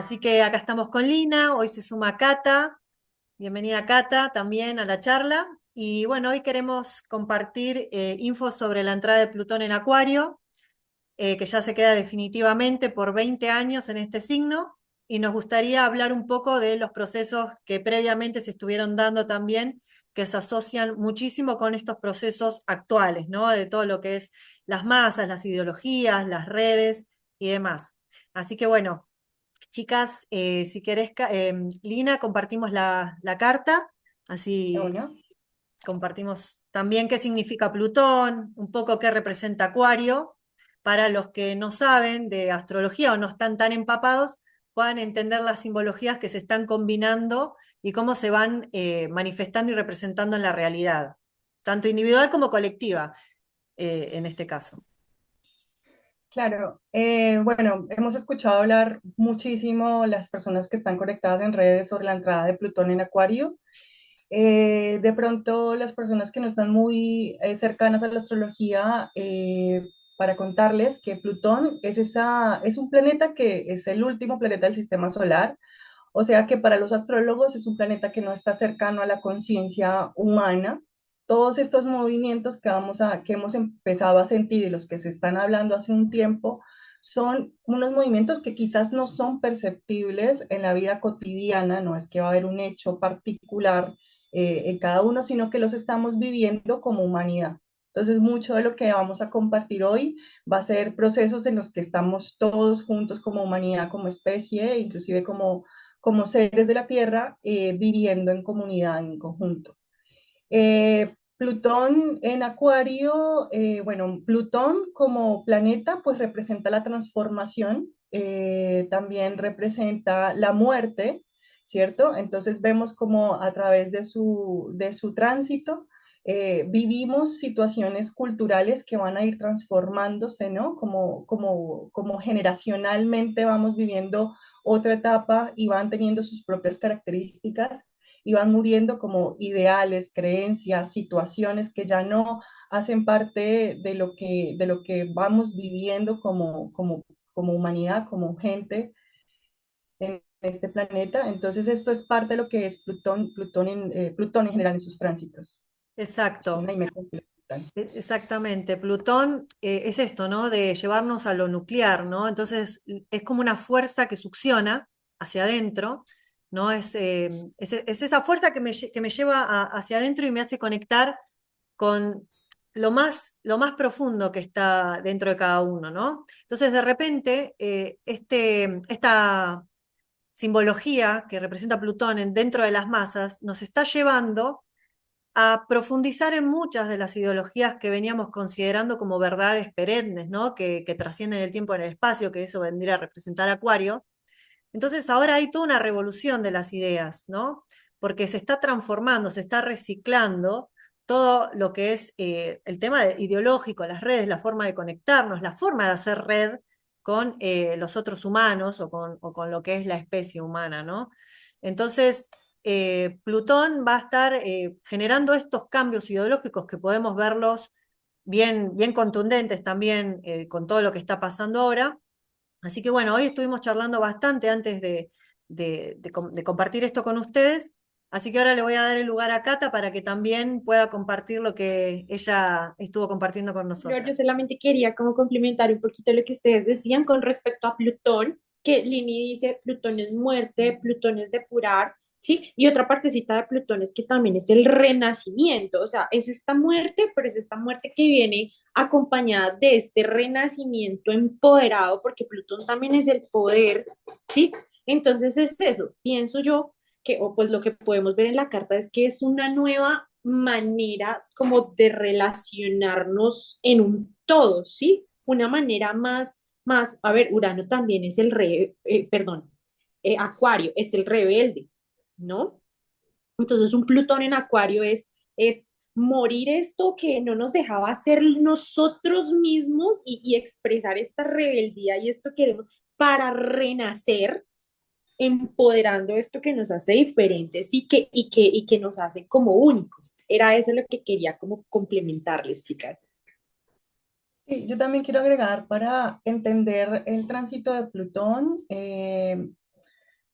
Así que acá estamos con Lina, hoy se suma Cata. Bienvenida Cata también a la charla. Y bueno, hoy queremos compartir info sobre la entrada de Plutón en Acuario, que ya se queda definitivamente por 20 años en este signo. Y nos gustaría hablar un poco de los procesos que previamente se estuvieron dando también, que se asocian muchísimo con estos procesos actuales, ¿no? De todo lo que es las masas, las ideologías, las redes y demás. Así que bueno. Chicas, si querés, Lina, compartimos la carta, De así una. compartimos también qué significa Plutón, un poco qué representa Acuario, para los que no saben de astrología o no están tan empapados, puedan entender las simbologías que se están combinando y cómo se van manifestando y representando en la realidad, tanto individual como colectiva, en este caso. Claro, bueno, hemos escuchado hablar muchísimo las personas que están conectadas en redes sobre la entrada de Plutón en Acuario. De pronto, las personas que no están muy cercanas a la astrología, para contarles que Plutón es un planeta que es el último planeta del sistema solar, o sea que para los astrólogos es un planeta que no está cercano a la conciencia humana. Todos estos movimientos que hemos empezado a sentir y los que se están hablando hace un tiempo son unos movimientos que quizás no son perceptibles en la vida cotidiana, no es que va a haber un hecho particular en cada uno, sino que los estamos viviendo como humanidad. Entonces, mucho de lo que vamos a compartir hoy va a ser procesos en los que estamos todos juntos como humanidad, como especie, inclusive como seres de la Tierra, viviendo en comunidad, en conjunto. Plutón en Acuario, bueno, Plutón como planeta pues representa la transformación, también representa la muerte, ¿cierto? Entonces vemos como a través de su tránsito vivimos situaciones culturales que van a ir transformándose, ¿no? Como generacionalmente vamos viviendo otra etapa y van teniendo sus propias características y van muriendo como ideales, creencias, situaciones que ya no hacen parte de lo que vamos viviendo como humanidad, como gente en este planeta. Entonces esto es parte de lo que es Plutón en general en sus tránsitos. Si Exacto. quieren, ahí me complementan. Exactamente, Plutón es esto, ¿no? De llevarnos a lo nuclear, ¿no? Entonces es como una fuerza que succiona hacia adentro, ¿no? Es esa fuerza que me lleva hacia adentro y me hace conectar con lo más profundo que está dentro de cada uno, ¿no? Entonces de repente esta simbología que representa Plutón dentro de las masas nos está llevando a profundizar en muchas de las ideologías que veníamos considerando como verdades perennes, ¿no? Que trascienden el tiempo en el espacio, que eso vendría a representar Acuario. Entonces ahora hay toda una revolución de las ideas, ¿no? Porque se está transformando, se está reciclando todo lo que es el tema ideológico, las redes, la forma de conectarnos, la forma de hacer red con los otros humanos o con lo que es la especie humana, ¿no? Entonces, Plutón va a estar generando estos cambios ideológicos que podemos verlos bien contundentes también con todo lo que está pasando ahora. Así que bueno, hoy estuvimos charlando bastante antes de compartir esto con ustedes, así que ahora le voy a dar el lugar a Cata para que también pueda compartir lo que ella estuvo compartiendo con Flor, yo nosotras. solamente quería como complementar un poquito lo que ustedes decían con respecto a Plutón, que Lini dice Plutón es muerte, Plutón es depurar, ¿sí? Y otra partecita de Plutón es que también es el renacimiento, o sea, es esta muerte, pero es esta muerte que viene acompañada de este renacimiento empoderado, porque Plutón también es el poder, ¿sí? Entonces es eso, pienso yo que, o pues lo que podemos ver en la carta es que es una nueva manera como de relacionarnos en un todo, ¿sí? Una manera a ver, Urano también es perdón, Acuario es el rebelde, ¿no? Entonces un Plutón en Acuario es morir esto que no nos dejaba ser nosotros mismos y expresar esta rebeldía y esto queremos para renacer empoderando esto que nos hace diferentes y que nos hace como únicos. Era eso lo que quería como complementarles, chicas. Sí, yo también quiero agregar para entender el tránsito de Plutón.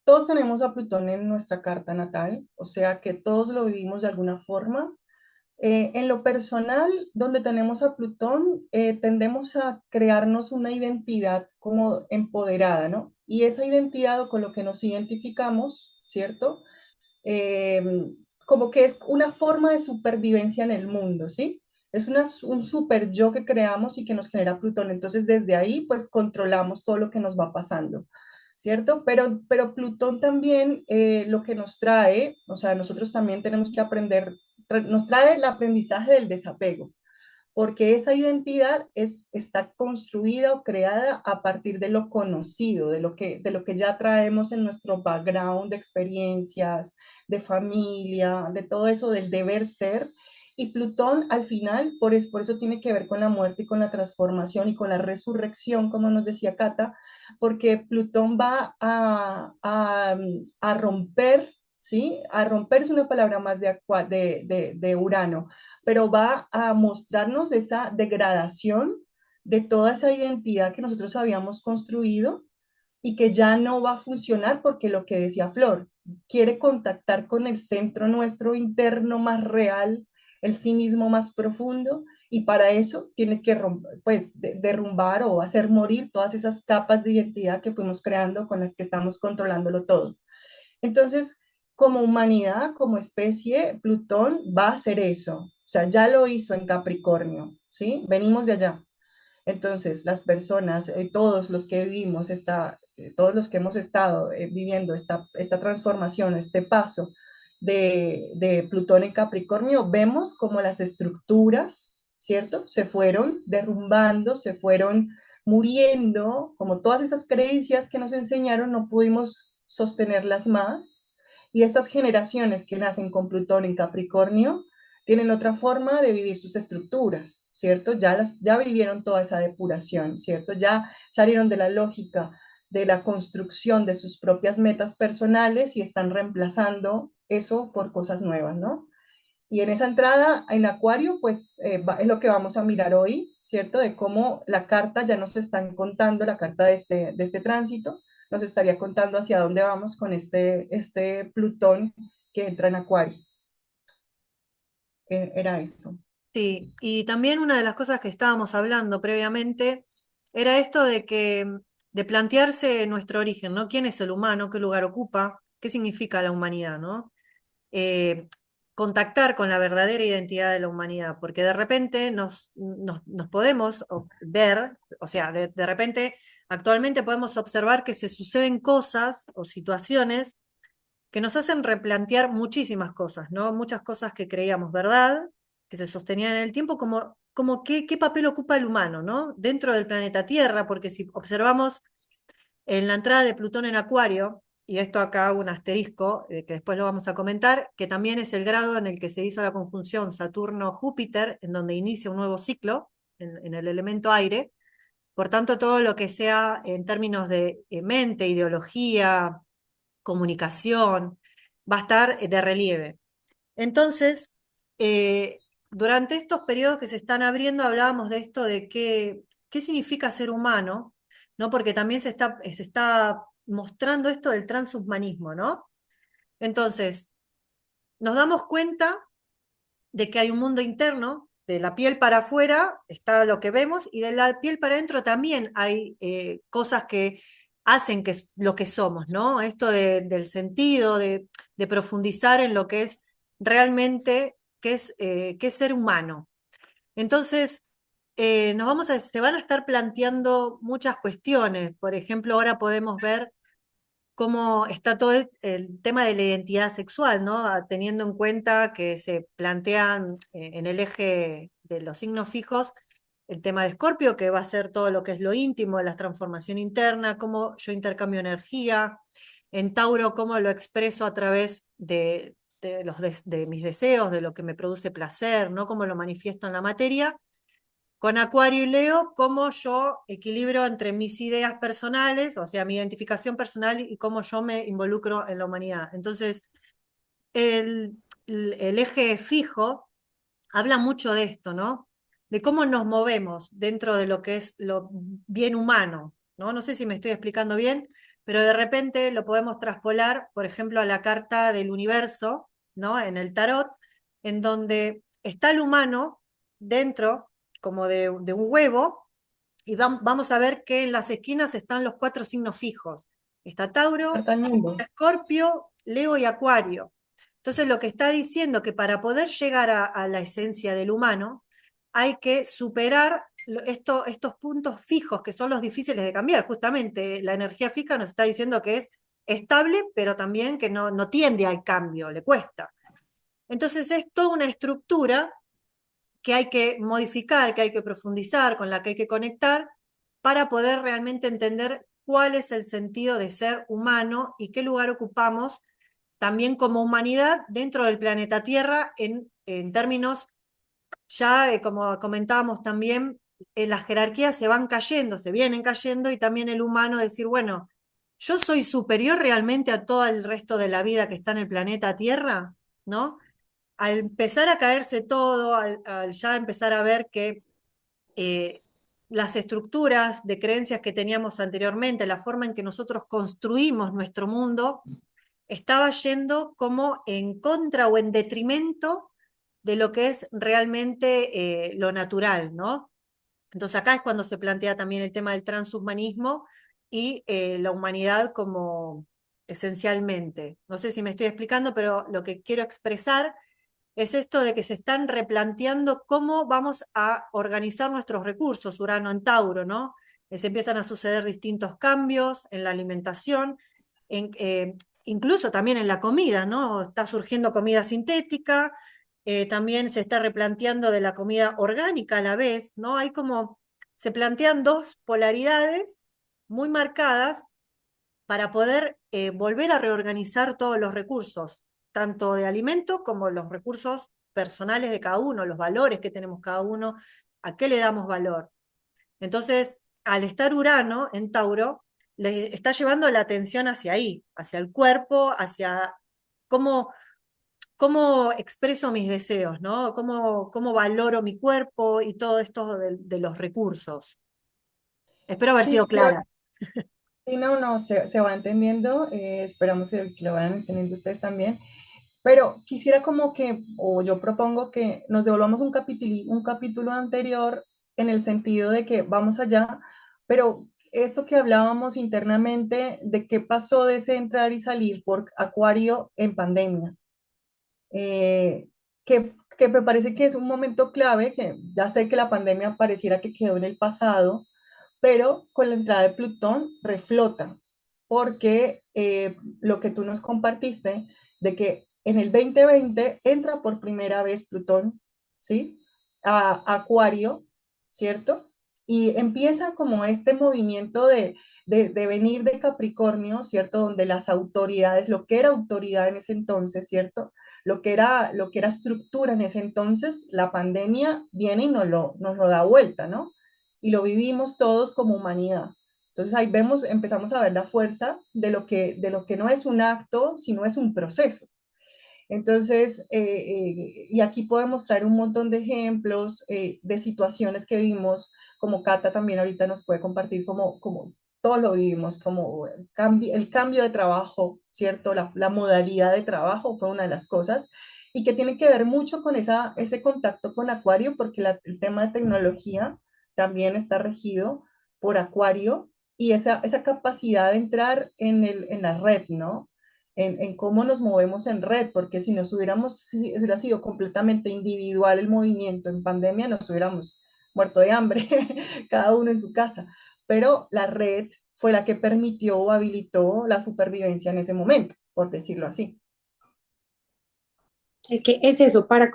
todos tenemos a Plutón en nuestra carta natal, o sea que todos lo vivimos de alguna forma. En lo personal, donde tenemos a Plutón, tendemos a crearnos una identidad como empoderada, ¿no? Y esa identidad o con lo que nos identificamos, ¿cierto? Eh, Como que es una forma de supervivencia en el mundo, ¿sí? Es un super yo que creamos y que nos genera Plutón. Entonces, desde ahí, pues controlamos todo lo que nos va pasando, ¿cierto? Pero Plutón también lo que nos trae, o sea, nosotros también tenemos que aprender, nos trae el aprendizaje del desapego, porque esa identidad está construida o creada a partir de lo conocido, de lo que ya traemos en nuestro background de experiencias, de familia, de todo eso, del deber ser. Y Plutón al final, por eso tiene que ver con la muerte y con la transformación y con la resurrección, como nos decía Cata, porque Plutón va a romper, ¿sí? A romper es una palabra más de Urano, pero va a mostrarnos esa degradación de toda esa identidad que nosotros habíamos construido y que ya no va a funcionar porque lo que decía Flor, quiere contactar con el centro nuestro interno más real, el sí mismo más profundo, y para eso tiene que pues, derrumbar o hacer morir todas esas capas de identidad que fuimos creando con las que estamos controlándolo todo. Entonces, como humanidad, como especie, Plutón va a hacer eso. O sea, ya lo hizo en Capricornio, ¿sí? Venimos de allá. Entonces, las personas, todos los que vivimos, todos los que hemos estado viviendo esta transformación, este paso de Plutón en Capricornio, vemos como las estructuras, ¿cierto? Se fueron derrumbando, se fueron muriendo, como todas esas creencias que nos enseñaron, no pudimos sostenerlas más. Y estas generaciones que nacen con Plutón en Capricornio, tienen otra forma de vivir sus estructuras, ¿cierto? Ya vivieron toda esa depuración, ¿cierto? Ya salieron de la lógica de la construcción de sus propias metas personales y están reemplazando eso por cosas nuevas, ¿no? Y en esa entrada en Acuario, pues es lo que vamos a mirar hoy, ¿cierto? De cómo la carta ya nos están contando, la carta de este tránsito, nos estaría contando hacia dónde vamos con este Plutón que entra en Acuario. Era eso. Sí, y también una de las cosas que estábamos hablando previamente era esto de plantearse nuestro origen, ¿no? ¿Quién es el humano? ¿Qué lugar ocupa? ¿Qué significa la humanidad, ¿no? eh, Contactar con la verdadera identidad de la humanidad, porque de repente nos podemos ver, o sea, de repente actualmente podemos observar que se suceden cosas o situaciones que nos hacen replantear muchísimas cosas, ¿no? Muchas cosas que creíamos verdad, que se sostenían en el tiempo, como qué papel ocupa el humano, ¿no? Dentro del planeta Tierra, porque si observamos en la entrada de Plutón en Acuario, y esto acá hago un asterisco, que después lo vamos a comentar, que también es el grado en el que se hizo la conjunción Saturno-Júpiter, en donde inicia un nuevo ciclo en el elemento aire. Por tanto, todo lo que sea en términos de mente, ideología, comunicación, va a estar de relieve. Entonces, durante estos periodos que se están abriendo, hablábamos de esto de qué significa ser humano, ¿no? Porque también se está mostrando esto del transhumanismo, ¿no? Entonces, nos damos cuenta de que hay un mundo interno, de la piel para afuera está lo que vemos, y de la piel para adentro también hay cosas que hacen que lo que somos, ¿no? Esto del sentido, de profundizar en lo que es realmente, qué es ser humano. Entonces, se van a estar planteando muchas cuestiones. Por ejemplo, ahora podemos ver cómo está todo el tema de la identidad sexual, ¿no? Teniendo en cuenta que se plantean en el eje de los signos fijos el tema de Escorpio, que va a ser todo lo que es lo íntimo, la transformación interna, cómo yo intercambio energía. En Tauro, cómo lo expreso a través de mis deseos, de lo que me produce placer, ¿no? Cómo lo manifiesto en la materia. Con Acuario y Leo, cómo yo equilibro entre mis ideas personales, o sea, mi identificación personal y cómo yo me involucro en la humanidad. Entonces, el, el eje fijo habla mucho de esto, ¿no? De cómo nos movemos dentro de lo que es lo bien humano, ¿no? No sé si me estoy explicando bien, pero de repente lo podemos traspolar, por ejemplo, a la carta del universo, ¿no? En el tarot, en donde está el humano dentro como de un huevo, y vamos a ver que en las esquinas están los 4 signos fijos. Está Tauro, Carta al mundo. Escorpio, Leo y Acuario. Entonces lo que está diciendo que para poder llegar a la esencia del humano hay que superar estos puntos fijos que son los difíciles de cambiar. Justamente la energía fija nos está diciendo que es estable, pero también que no tiende al cambio, le cuesta. Entonces es toda una estructura que hay que modificar, que hay que profundizar, con la que hay que conectar para poder realmente entender cuál es el sentido de ser humano y qué lugar ocupamos también como humanidad dentro del planeta Tierra en términos, ya como comentábamos también, las jerarquías se van cayendo, se vienen cayendo, y también el humano decir, bueno, yo soy superior realmente a todo el resto de la vida que está en el planeta Tierra, ¿no? Al empezar a caerse todo, al ya empezar a ver que eh, las estructuras de creencias que teníamos anteriormente, la forma en que nosotros construimos nuestro mundo, estaba yendo como en contra o en detrimento de lo que es realmente lo natural, ¿no? Entonces acá es cuando se plantea también el tema del transhumanismo y la humanidad como esencialmente. No sé si me estoy explicando, pero lo que quiero expresar es esto de que se están replanteando cómo vamos a organizar nuestros recursos, Urano en Tauro, ¿no? Se empiezan a suceder distintos cambios en la alimentación, incluso también en la comida, ¿no? Está surgiendo comida sintética, también se está replanteando de la comida orgánica a la vez, ¿no? Hay como, se plantean dos polaridades muy marcadas para poder volver a reorganizar todos los recursos, tanto de alimento como los recursos personales de cada uno, los valores que tenemos cada uno, a qué le damos valor. Entonces, al estar Urano en Tauro, le está llevando la atención hacia ahí, hacia el cuerpo, hacia cómo, cómo expreso mis deseos, ¿no? Cómo valoro mi cuerpo y todo esto de los recursos. Espero haber Sí, sido clara. sí, no, no, se va entendiendo, esperamos que lo vayan entendiendo ustedes también, pero quisiera como que, o yo propongo que nos devolvamos un capítulo anterior en el sentido de que vamos allá, pero esto que hablábamos internamente de qué pasó de ese entrar y salir por Acuario en pandemia, eh, que me parece que es un momento clave, que ya sé que la pandemia pareciera que quedó en el pasado, pero con la entrada de Plutón reflota, porque lo que tú nos compartiste, de que en el 2020 entra por primera vez Plutón, ¿sí? A Acuario, ¿cierto? Y empieza como este movimiento de venir de Capricornio, ¿cierto? Donde las autoridades, lo que era autoridad en ese entonces, ¿cierto? Lo que era estructura en ese entonces, la pandemia viene y nos lo da vuelta, ¿no? Y lo vivimos todos como humanidad. Entonces ahí vemos, empezamos a ver la fuerza de lo que no es un acto, sino es un proceso. Entonces, y aquí podemos traer un montón de ejemplos de situaciones que vimos, como Cata también ahorita nos puede compartir, como todos lo vivimos, como el cambio de trabajo, ¿cierto? La modalidad de trabajo fue una de las cosas, y que tiene que ver mucho con ese contacto con Acuario, porque el tema de tecnología también está regido por Acuario, y esa capacidad de entrar en la red, ¿no? Cómo nos movemos en red, porque si hubiera sido completamente individual el movimiento en pandemia, nos hubiéramos muerto de hambre, cada uno en su casa. Pero la red fue la que permitió o habilitó la supervivencia en ese momento, por decirlo así. Es que es eso, para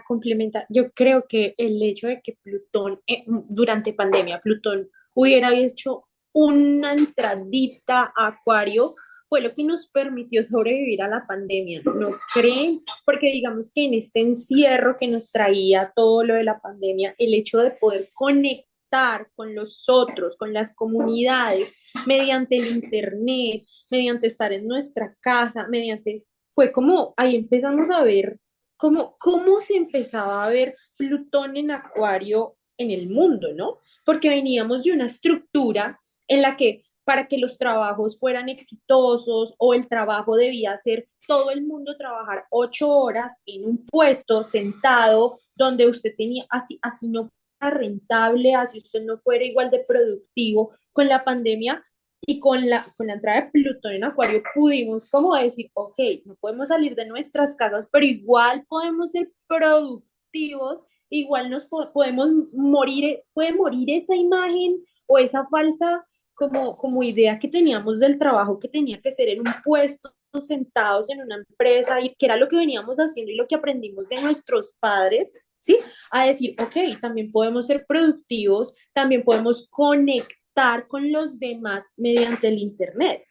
complementar, yo creo que el hecho de que Plutón, durante pandemia, Plutón hubiera hecho una entradita a Acuario, fue lo que nos permitió sobrevivir a la pandemia, ¿no creen? Porque digamos que en este encierro que nos traía todo lo de la pandemia, el hecho de poder conectar con los otros, con las comunidades, mediante el Internet, mediante estar en nuestra casa, mediante fue como ahí empezamos a ver cómo se empezaba a ver Plutón en Acuario en el mundo, ¿no? Porque veníamos de una estructura en la que para que los trabajos fueran exitosos o el trabajo debía ser todo el mundo trabajar 8 horas en un puesto sentado donde usted tenía, así no fuera rentable, así usted no fuera igual de productivo con la pandemia y con la entrada de Plutón en Acuario pudimos como decir, ok, no podemos salir de nuestras casas, pero igual podemos ser productivos, igual podemos morir, puede morir esa imagen o esa falsa como idea que teníamos del trabajo que tenía que ser en un puesto, sentados en una empresa, y que era lo que veníamos haciendo y lo que aprendimos de nuestros padres, ¿sí? A decir, ok, también podemos ser productivos, también podemos conectar con los demás mediante el Internet.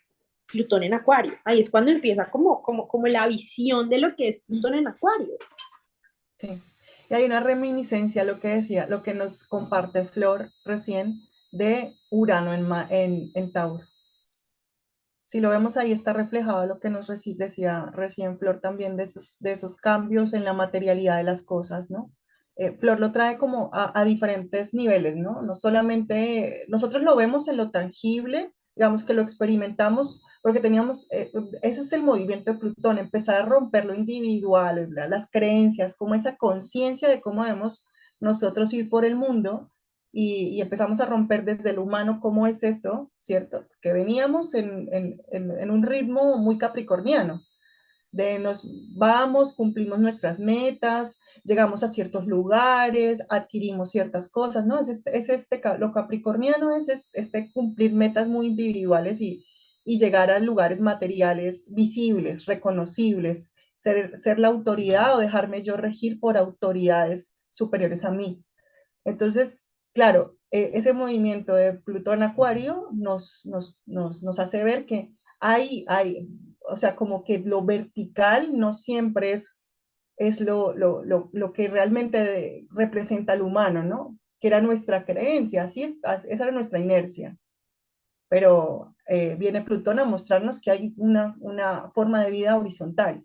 Plutón en Acuario. Ahí es cuando empieza como la visión de lo que es Plutón en Acuario. Sí. Y hay una reminiscencia, lo que decía, lo que nos comparte Flor recién, de Urano en Tauro. Si lo vemos ahí está reflejado lo que nos decía recién Flor también de esos cambios en la materialidad de las cosas, ¿no? Flor lo trae como a diferentes niveles, ¿no? No solamente, nosotros lo vemos en lo tangible, digamos que lo experimentamos, porque teníamos, ese es el movimiento de Plutón, empezar a romper lo individual, las creencias, como esa conciencia de cómo debemos nosotros ir por el mundo, y empezamos a romper desde el humano cómo es eso, ¿cierto? Que veníamos en un ritmo muy capricorniano, de nos vamos, cumplimos nuestras metas, llegamos a ciertos lugares, adquirimos ciertas cosas, ¿no? Lo capricorniano es este cumplir metas muy individuales y llegar a lugares materiales visibles, reconocibles, ser la autoridad o dejarme yo regir por autoridades superiores a mí. Entonces, claro, ese movimiento de Plutón Acuario nos hace ver que o sea, como que lo vertical no siempre es lo que realmente representa al humano, ¿no? Que era nuestra creencia, esa era nuestra inercia. Pero viene Plutón a mostrarnos que hay una forma de vida horizontal,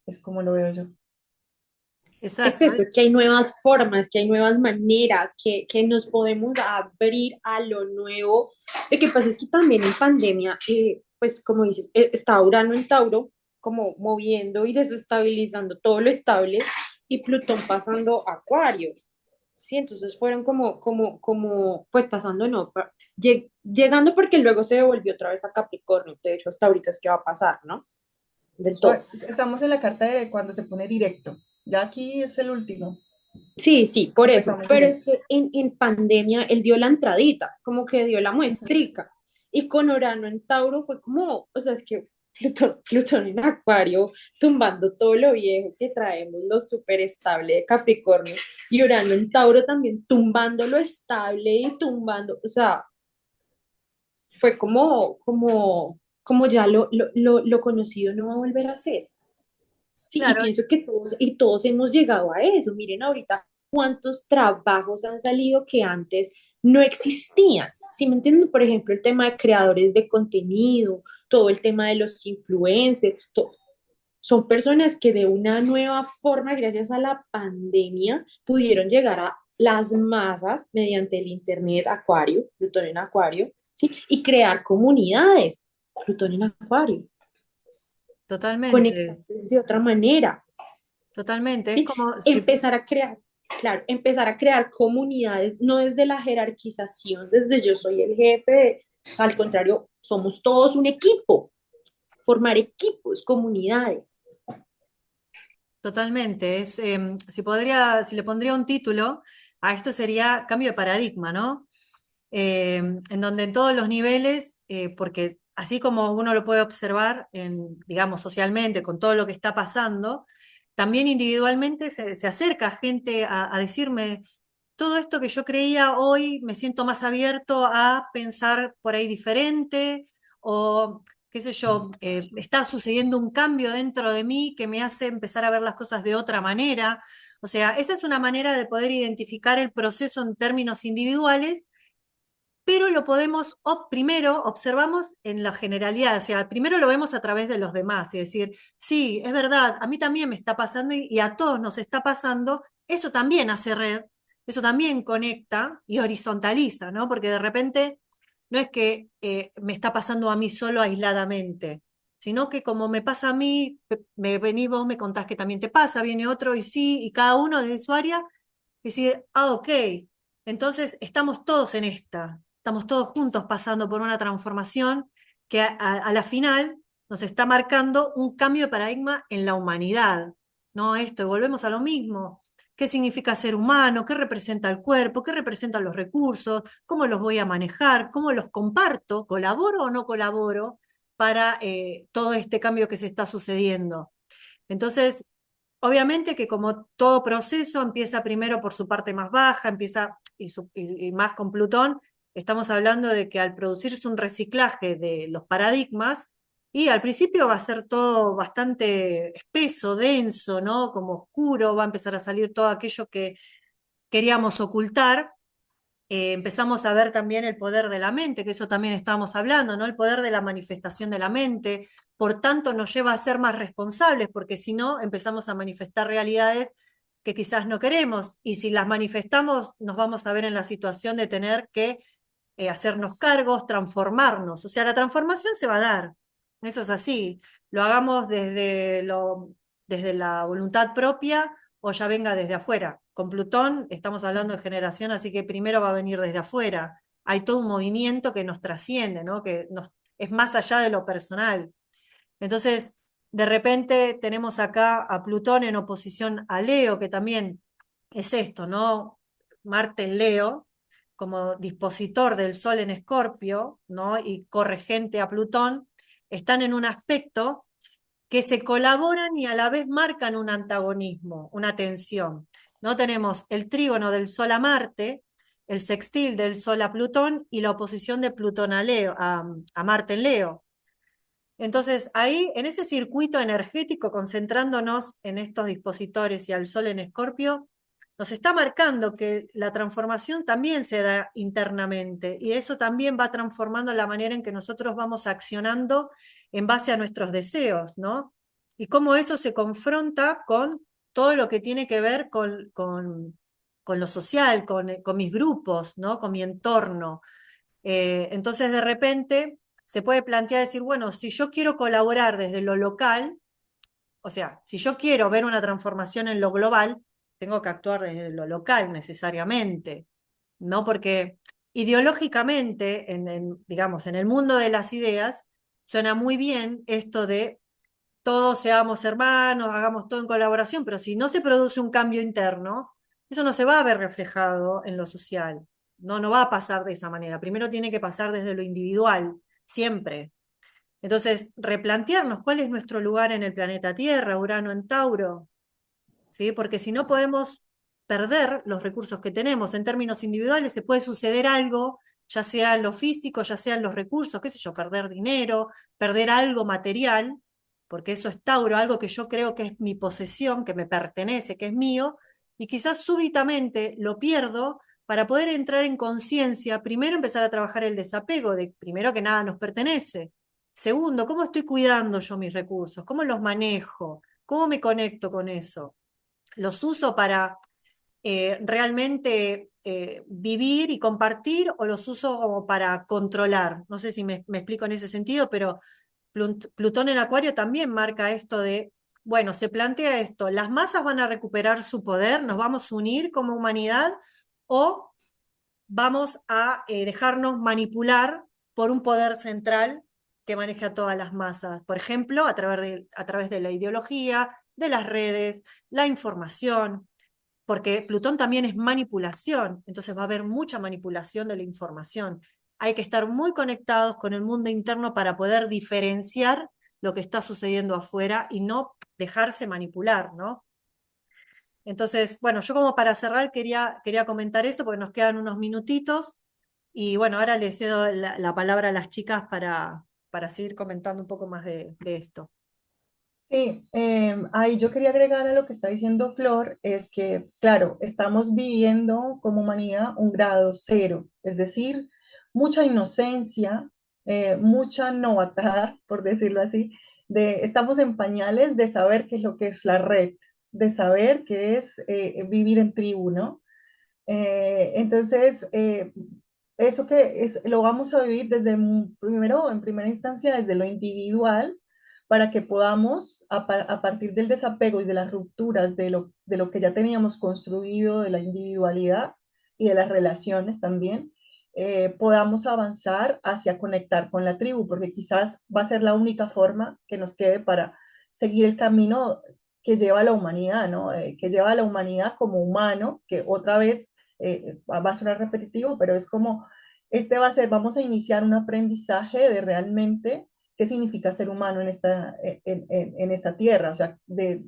es como lo veo yo. Es Exacto. eso, que hay nuevas formas, que hay nuevas maneras, que nos podemos abrir a lo nuevo. Lo que pasa es que también en pandemia, pues como dice, está Urano en Tauro, como moviendo y desestabilizando todo lo estable, y Plutón pasando a Acuario. Sí, entonces fueron pues pasando, no, llegando porque luego se devolvió otra vez a Capricornio. De hecho, hasta ahorita es que va a pasar, ¿no? Del todo. Estamos en la carta de cuando se pone directo. Ya aquí es el último. Sí, sí, por eso. Empezamos Pero es directo. que en pandemia él dio la entradita, como que dio la muestrica. Y con Urano en Tauro fue como, o sea, es que Plutón en Acuario, tumbando todo lo viejo que traemos, lo súper estable de Capricornio, y Urano en Tauro también tumbando lo estable y tumbando, o sea, fue como ya lo conocido no va a volver a ser. Sí, y Claro, pienso que todos hemos llegado a eso. Miren ahorita cuántos trabajos han salido que antes no existían. ¿Sí me entienden? Por ejemplo, el tema de creadores de contenido, todo el tema de los influencers, son personas que de una nueva forma, gracias a la pandemia, pudieron llegar a las masas mediante el Internet Acuario, Plutón en Acuario, ¿sí? Y crear comunidades, Plutón en Acuario, totalmente, conectarse de otra manera. totalmente. Es ¿Sí? como si, Empezar a crear, claro, empezar a crear comunidades, no desde la jerarquización, desde yo soy el jefe, al contrario, somos todos un equipo, formar equipos, comunidades. totalmente, si le pondría un título a esto sería cambio de paradigma, ¿no? En donde en todos los niveles, porque así como uno lo puede observar, digamos, socialmente, con todo lo que está pasando, también individualmente se acerca gente a decirme, todo esto que yo creía hoy, me siento más abierto a pensar por ahí diferente, o qué sé yo, está sucediendo un cambio dentro de mí que me hace empezar a ver las cosas de otra manera. O sea, esa es una manera de poder identificar el proceso en términos individuales, pero lo podemos, primero observamos en la generalidad, o sea, primero lo vemos a través de los demás y decir, sí, es verdad, a mí también me está pasando y a todos nos está pasando, eso también hace red, eso también conecta y horizontaliza, ¿no? Porque de repente no es que me está pasando a mí solo aisladamente, sino que como me pasa a mí, me venís vos, me contás que también te pasa, viene otro y sí, y cada uno desde su área, decir, ah, ok, entonces estamos todos en esta, estamos todos juntos pasando por una transformación que a la final nos está marcando un cambio de paradigma en la humanidad, ¿no? Esto, y volvemos a lo mismo. ¿Qué significa ser humano? ¿Qué representa el cuerpo? ¿Qué representan los recursos? ¿Cómo los voy a manejar? ¿Cómo los comparto? ¿Colaboro o no colaboro para todo este cambio que se está sucediendo? Entonces, obviamente que como todo proceso empieza primero por su parte más baja, empieza y más con Plutón, estamos hablando de que al producirse un reciclaje de los paradigmas, y al principio va a ser todo bastante espeso, denso, ¿no? Como oscuro, va a empezar a salir todo aquello que queríamos ocultar. Empezamos a ver también el poder de la mente, que eso también estábamos hablando, ¿no? El poder de la manifestación de la mente, por tanto nos lleva a ser más responsables, porque si no, empezamos a manifestar realidades que quizás no queremos, y si las manifestamos, nos vamos a ver en la situación de tener que hacernos cargos, transformarnos, o sea, la transformación se va a dar, eso es así, lo hagamos desde la voluntad propia o ya venga desde afuera. Con Plutón estamos hablando de generación, así que primero va a venir desde afuera. Hay todo un movimiento que nos trasciende, ¿no? Es más allá de lo personal. Entonces, de repente tenemos acá a Plutón en oposición a Leo, que también es esto, ¿no? Marte en Leo, como dispositor del Sol en Escorpio, ¿no? Y corregente a Plutón, están en un aspecto que se colaboran y a la vez marcan un antagonismo, una tensión. ¿No? Tenemos el trígono del Sol a Marte, el sextil del Sol a Plutón y la oposición de Plutón a, Leo, a Marte en Leo. Entonces, ahí, en ese circuito energético, concentrándonos en estos dispositores y al Sol en Escorpio, nos está marcando que la transformación también se da internamente y eso también va transformando la manera en que nosotros vamos accionando en base a nuestros deseos, ¿no? Y cómo eso se confronta con todo lo que tiene que ver con lo social, con mis grupos, ¿no? Con mi entorno. Entonces, de repente, se puede plantear decir, bueno, si yo quiero colaborar desde lo local, o sea, si yo quiero ver una transformación en lo global, tengo que actuar desde lo local necesariamente, ¿no? Porque ideológicamente, digamos, en el mundo de las ideas, suena muy bien esto de todos seamos hermanos, hagamos todo en colaboración, pero si no se produce un cambio interno, eso no se va a ver reflejado en lo social. No, no va a pasar de esa manera. Primero tiene que pasar desde lo individual, siempre. Entonces, replantearnos cuál es nuestro lugar en el planeta Tierra, Urano en Tauro, ¿sí? Porque si no podemos perder los recursos que tenemos en términos individuales, se puede suceder algo, ya sea en lo físico, ya sea en los recursos, qué sé yo, perder dinero, perder algo material, porque eso es Tauro, algo que yo creo que es mi posesión, que me pertenece, que es mío, y quizás súbitamente lo pierdo para poder entrar en conciencia, primero empezar a trabajar el desapego, de primero que nada nos pertenece. Segundo, ¿cómo estoy cuidando yo mis recursos? ¿Cómo los manejo? ¿Cómo me conecto con eso? ¿Los uso para realmente vivir y compartir o los uso como para controlar? No sé si me explico en ese sentido, pero Plutón en Acuario también marca esto de, bueno, se plantea esto, las masas van a recuperar su poder, nos vamos a unir como humanidad o vamos a dejarnos manipular por un poder central que maneje a todas las masas. Por ejemplo, a través de la ideología, de las redes, la información, porque Plutón también es manipulación, entonces va a haber mucha manipulación de la información. Hay que estar muy conectados con el mundo interno para poder diferenciar lo que está sucediendo afuera y no dejarse manipular, ¿no? Entonces, bueno, yo como para cerrar quería comentar eso porque nos quedan unos minutitos y bueno, ahora le cedo la palabra a las chicas para seguir comentando un poco más de esto. Sí, ahí yo quería agregar a lo que está diciendo Flor, es que, claro, estamos viviendo como humanidad un grado cero, es decir, mucha inocencia, mucha novatada, por decirlo así, estamos en pañales de saber qué es lo que es la red, de saber qué es vivir en tribu, ¿no? Entonces, eso que es, lo vamos a vivir desde primero, en primera instancia, desde lo individual, para que podamos, a partir del desapego y de las rupturas de lo que ya teníamos construido, de la individualidad y de las relaciones también, podamos avanzar hacia conectar con la tribu, porque quizás va a ser la única forma que nos quede para seguir el camino que lleva a la humanidad, ¿no? Que lleva a la humanidad como humano, que otra vez va a sonar repetitivo, pero es como, este va a ser, vamos a iniciar un aprendizaje de realmente qué significa ser humano en esta tierra, o sea, de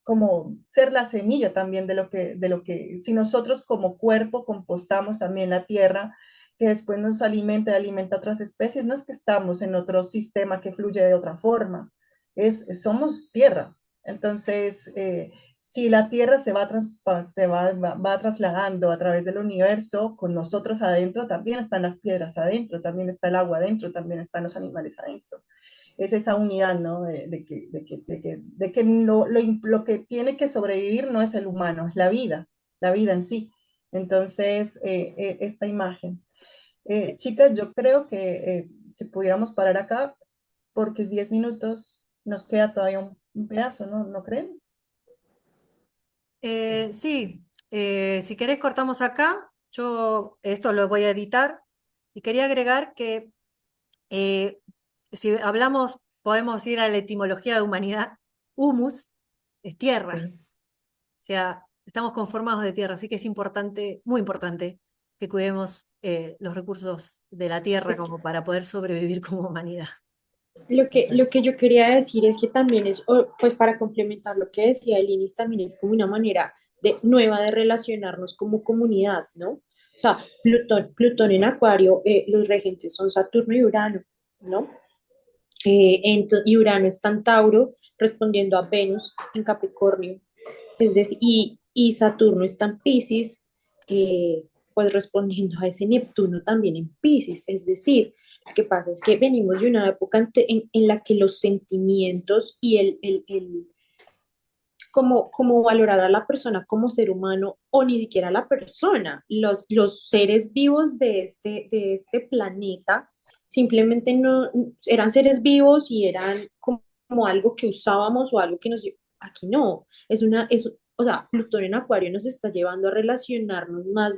como ser la semilla también de lo que, si nosotros como cuerpo compostamos también la tierra, que después nos alimenta y alimenta otras especies, no es que estamos en otro sistema que fluye de otra forma, somos tierra. Entonces, si la Tierra va trasladando a través del universo, con nosotros adentro, también están las piedras adentro, también está el agua adentro, también están los animales adentro. Es esa unidad, ¿no? De que lo que tiene que sobrevivir no es el humano, es la vida en sí. Entonces, esta imagen. Chicas, yo creo que si pudiéramos parar acá, porque 10 minutos nos queda todavía un pedazo, ¿no? ¿No creen? Sí, si querés cortamos acá, yo esto lo voy a editar y quería agregar que eh, si hablamos, podemos ir a la etimología de humanidad, humus es tierra, Sí. o sea, estamos conformados de tierra, así que es importante, muy importante, que cuidemos los recursos de la tierra Es como para poder sobrevivir como humanidad. lo que yo quería decir es que también es, pues para complementar lo que decía el Linis, también es como una manera nueva de relacionarnos como comunidad, ¿no? O sea, Plutón en Acuario, los regentes son Saturno y Urano, ¿no? Y Urano está en Tauro, respondiendo a Venus en Capricornio, es decir, y Saturno está en Pisces, pues respondiendo a ese Neptuno también en Pisces, es decir, lo que pasa es que venimos de una época en la que los sentimientos y como valorar a la persona como ser humano o ni siquiera a la persona, los seres vivos de este planeta simplemente no eran seres vivos y eran como algo que usábamos o algo que nos... Aquí no, o sea, Plutón en Acuario nos está llevando a relacionarnos más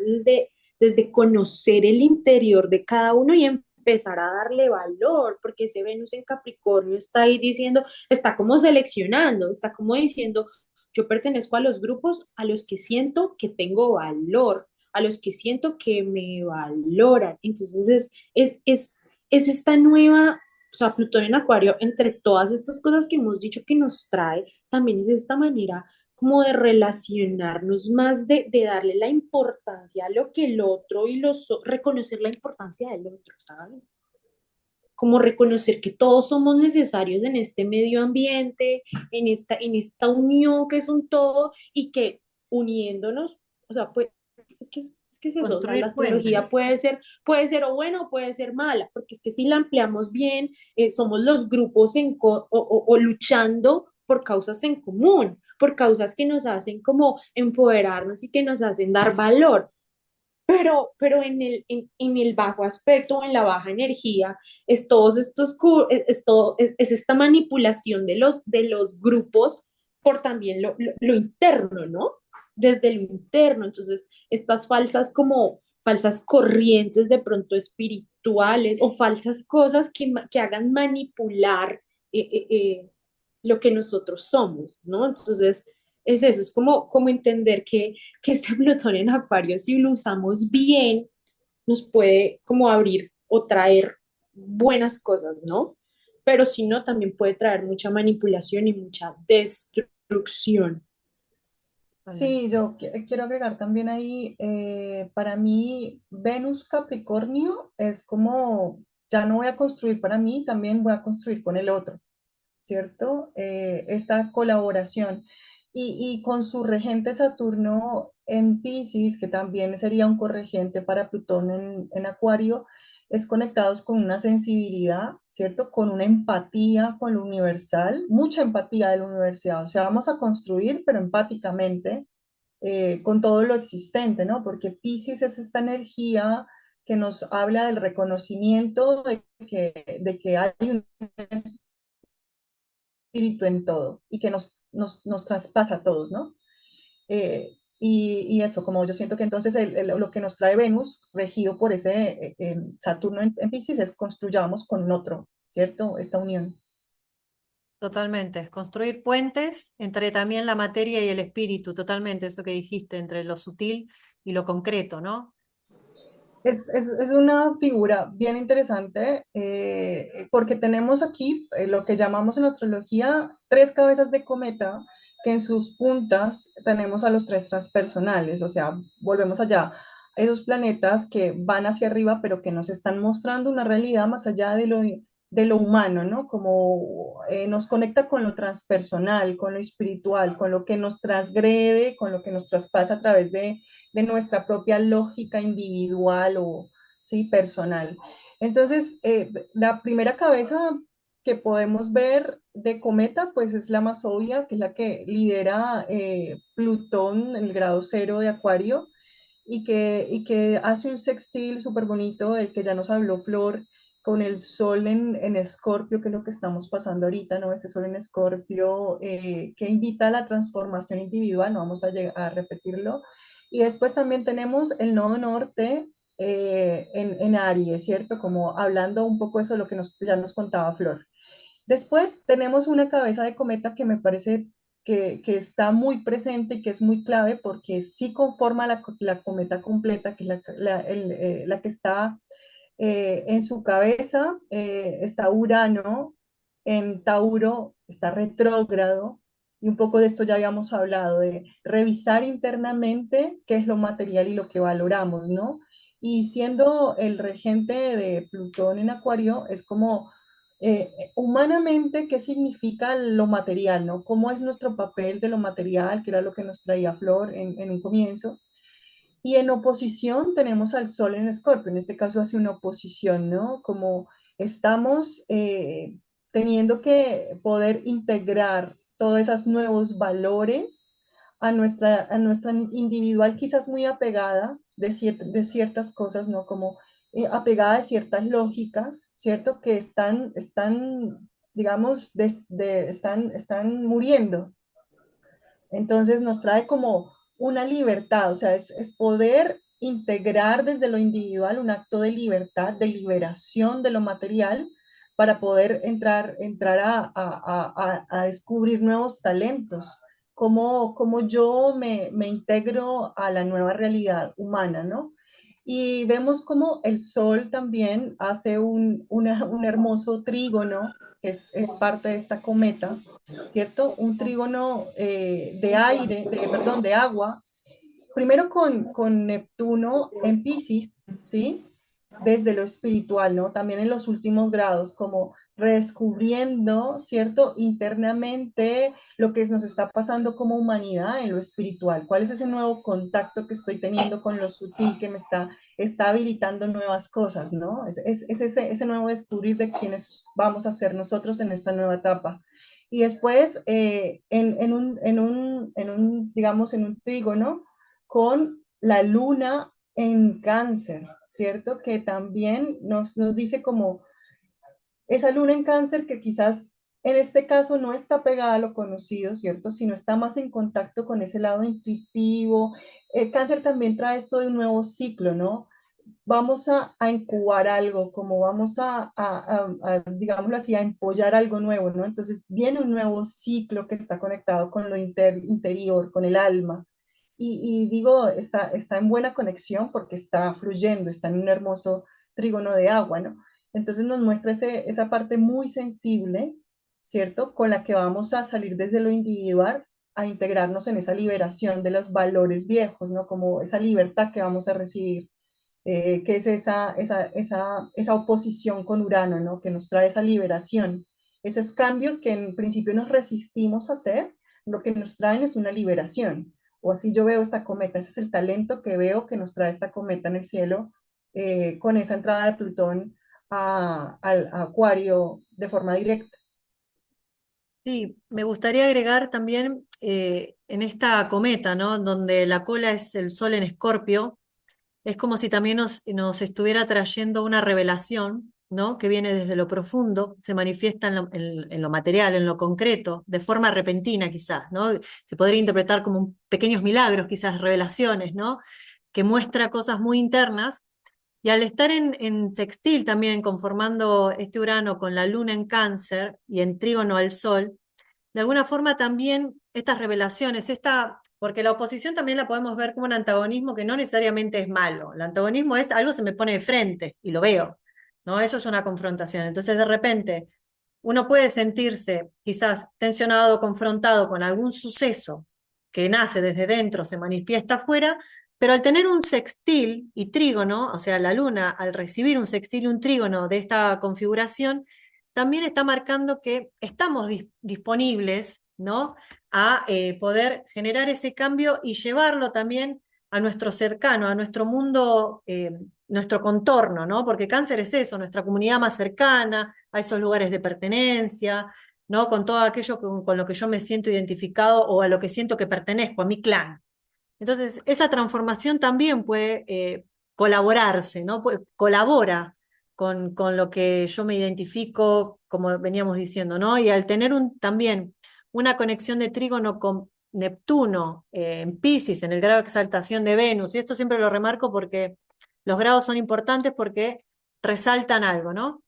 desde conocer el interior de cada uno y empezar a darle valor, porque ese Venus en Capricornio está ahí diciendo, está como seleccionando, está como diciendo, yo pertenezco a los grupos a los que siento que tengo valor, a los que siento que me valoran. Entonces es esta nueva, o sea, Plutón en Acuario, entre todas estas cosas que hemos dicho que nos trae, también es esta manera como de relacionarnos más, de darle la importancia a lo que el otro y reconocer la importancia del otro, ¿saben? Como reconocer que todos somos necesarios en este medio ambiente, en esta unión que es un todo y que uniéndonos, o sea, pues, es que es eso, o sea, la Construir astrología puentes. puede ser o buena o puede ser mala, porque es que si la ampliamos bien, somos los grupos o luchando por causas en común, por causas que nos hacen como empoderarnos y que nos hacen dar valor, pero en el bajo aspecto o en la baja energía es todos estos, es esta manipulación de los grupos por también lo interno, ¿no? Desde lo interno, entonces estas falsas como falsas corrientes de pronto espirituales o falsas cosas que hagan manipular eh, eh, eh, lo que nosotros somos, ¿no? Entonces es eso, es como entender que este Plutón en Acuario, si lo usamos bien, nos puede como abrir o traer buenas cosas, ¿no? Pero si no, también puede traer mucha manipulación y mucha destrucción. Sí, yo quiero agregar también ahí, para mí, Venus Capricornio es como, ya no voy a construir para mí, también voy a construir con el otro, ¿cierto? Esta colaboración. Y con su regente Saturno en Pisces, que también sería un corregente para Plutón en Acuario, es conectados con una sensibilidad, ¿cierto? Con una empatía con lo universal, mucha empatía de la universidad. O sea, vamos a construir, pero empáticamente, con todo lo existente, ¿no? Porque Pisces es esta energía que nos habla del reconocimiento de que hay un espíritu en todo y que nos traspasa a todos, ¿no? Y eso, como yo siento que entonces lo que nos trae Venus, regido por ese Saturno en Piscis, es construyamos con otro, ¿cierto? Esta unión. Totalmente, es construir puentes entre también la materia y el espíritu, totalmente, eso que dijiste, entre lo sutil y lo concreto, ¿no? Es una figura bien interesante porque tenemos aquí lo que llamamos en astrología tres cabezas de cometa, que en sus puntas tenemos a los tres transpersonales, o sea, volvemos allá, a esos planetas que van hacia arriba, pero que nos están mostrando una realidad más allá de lo humano, ¿no? Como nos conecta con lo transpersonal, con lo espiritual, con lo que nos transgrede, con lo que nos traspasa a través de nuestra propia lógica individual o sí, personal. Entonces, la primera cabeza que podemos ver de cometa, pues es la más obvia, que es la que lidera Plutón en el grado cero de Acuario y que hace un sextil súper bonito del que ya nos habló Flor con el sol en Escorpio, que es lo que estamos pasando ahorita, ¿no? Este sol en Escorpio que invita a la transformación individual, no vamos a repetirlo. Y después también tenemos el nodo norte en Aries, ¿cierto? Como hablando un poco eso de lo que ya nos contaba Flor. Después tenemos una cabeza de cometa que me parece que está muy presente y que es muy clave porque sí conforma la cometa completa, que es la que está en su cabeza, está Urano, en Tauro está retrógrado, y un poco de esto ya habíamos hablado, de revisar internamente qué es lo material y lo que valoramos, ¿no? Y siendo el regente de Plutón en Acuario, es como humanamente, ¿qué significa lo material, no? ¿Cómo es nuestro papel de lo material, que era lo que nos traía Flor en un comienzo? Y en oposición tenemos al Sol en Escorpio, en este caso hace una oposición, ¿no? Como estamos teniendo que poder integrar todos esos nuevos valores a nuestra individual, quizás muy apegada de ciertas cosas, ¿no? Como apegada de ciertas lógicas, ¿cierto? Que están digamos, están muriendo. Entonces nos trae como una libertad, o sea, es poder integrar desde lo individual un acto de libertad, de liberación de lo material para poder entrar a descubrir nuevos talentos, como yo me integro a la nueva realidad humana, ¿no? Y vemos como el sol también hace un hermoso trígono, que es parte de esta cometa, ¿cierto? Un trígono de aire, perdón, de agua, primero con Neptuno en Pisces, ¿sí? Desde lo espiritual, ¿no? También en los últimos grados, como redescubriendo, ¿cierto? Internamente lo que nos está pasando como humanidad en lo espiritual. ¿Cuál es ese nuevo contacto que estoy teniendo con lo sutil que me está habilitando nuevas cosas, ¿no? Es ese nuevo descubrir de quiénes vamos a ser nosotros en esta nueva etapa. Y después, digamos, en un trígono, con la luna en cáncer, ¿cierto? Que también nos dice como esa luna en cáncer que quizás en este caso no está pegada a lo conocido, ¿cierto? Sino está más en contacto con ese lado intuitivo. El cáncer también trae esto de un nuevo ciclo, ¿no? Vamos a incubar algo, como vamos digámoslo así, a empollar algo nuevo, ¿no? Entonces viene un nuevo ciclo que está conectado con lo interior, con el alma. Y digo, está en buena conexión porque está fluyendo, está en un hermoso trígono de agua, ¿no? Entonces nos muestra esa parte muy sensible, ¿cierto? Con la que vamos a salir desde lo individual a integrarnos en esa liberación de los valores viejos, ¿no? Como esa libertad que vamos a recibir que es esa oposición con Urano, ¿no? Que nos trae esa liberación. Esos cambios que en principio nos resistimos a hacer, lo que nos traen es una liberación. O así yo veo esta cometa, ese es el talento que veo que nos trae esta cometa en el cielo con esa entrada de Plutón a Acuario de forma directa. Sí, me gustaría agregar también en esta cometa, ¿no? Donde la cola es el sol en Escorpio. es como si también nos estuviera trayendo una revelación, ¿no? Que viene desde lo profundo, se manifiesta en lo material, en lo concreto, de forma repentina quizás, ¿no? Se podría interpretar como pequeños milagros, quizás revelaciones, ¿no? Que muestra cosas muy internas. Y al estar en sextil también, conformando este Urano con la Luna en Cáncer y en trígono al Sol, de alguna forma también estas revelaciones, porque la oposición también la podemos ver como un antagonismo que no necesariamente es malo. El antagonismo es algo que se me pone de frente y lo veo, ¿no? Eso es una confrontación. Entonces, de repente, uno puede sentirse quizás tensionado, confrontado con algún suceso que nace desde dentro, se manifiesta afuera, pero al tener un sextil y trígono, o sea, la luna al recibir un sextil y un trígono de esta configuración, también está marcando que estamos disponibles, ¿no? A poder generar ese cambio y llevarlo también a nuestro cercano, a nuestro mundo, nuestro contorno, ¿no? Porque cáncer es eso, nuestra comunidad más cercana, a esos lugares de pertenencia, ¿no? Con todo aquello con lo que yo me siento identificado o a lo que siento que pertenezco, a mi clan. Entonces, esa transformación también puede colaborarse, ¿no? Colabora con lo que yo me identifico, como veníamos diciendo, ¿no? Y al tener también una conexión de trígono con Neptuno en Piscis, en el grado de exaltación de Venus, y esto siempre lo remarco porque los grados son importantes porque resaltan algo, ¿no?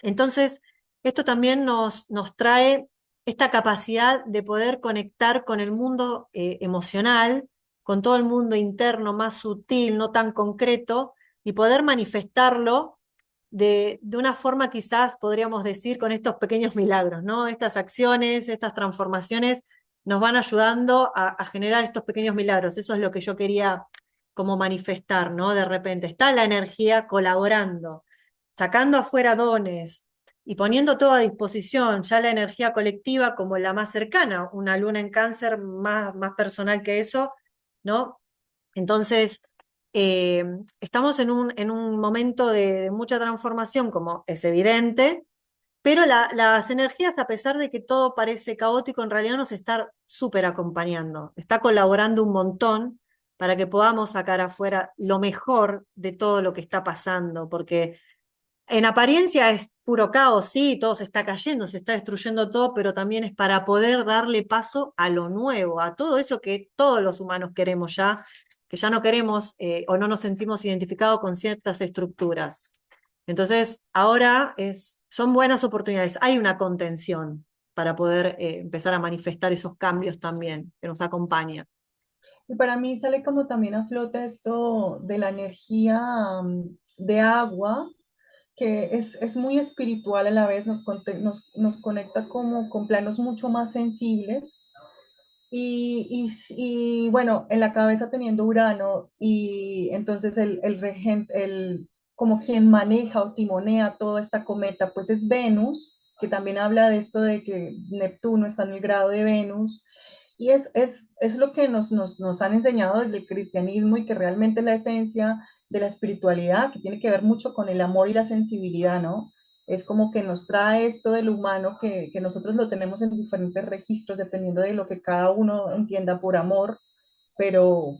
Entonces, esto también nos trae esta capacidad de poder conectar con el mundo emocional, con todo el mundo interno más sutil, no tan concreto, y poder manifestarlo de una forma quizás, podríamos decir, con estos pequeños milagros, ¿no? Estas acciones, estas transformaciones nos van ayudando a generar estos pequeños milagros. Eso es lo que yo quería como manifestar, ¿no? De repente está la energía colaborando, sacando afuera dones y poniendo todo a disposición, ya la energía colectiva como la más cercana, una luna en cáncer más personal que eso, ¿no? Entonces, estamos en un momento de mucha transformación, como es evidente, pero las energías, a pesar de que todo parece caótico, en realidad nos está súper acompañando, está colaborando un montón para que podamos sacar afuera lo mejor de todo lo que está pasando, porque en apariencia es puro caos, sí, todo se está cayendo, se está destruyendo todo, pero también es para poder darle paso a lo nuevo, a todo eso que todos los humanos queremos ya, que ya no queremos o no nos sentimos identificados con ciertas estructuras. Entonces, ahora son buenas oportunidades, hay una contención para poder empezar a manifestar esos cambios también que nos acompañan. Y para mí sale como también a flote esto de la energía de agua, que es muy espiritual a la vez, nos conecta como con planos mucho más sensibles. Y bueno, en la cabeza teniendo Urano y entonces el regente, como quien maneja o timonea toda esta cometa, pues es Venus, que también habla de esto de que Neptuno está en el grado de Venus. Y es lo que nos han enseñado desde el cristianismo y que realmente la esencia de la espiritualidad, que tiene que ver mucho con el amor y la sensibilidad, ¿no? Es como que nos trae esto del humano que nosotros lo tenemos en diferentes registros dependiendo de lo que cada uno entienda por amor, pero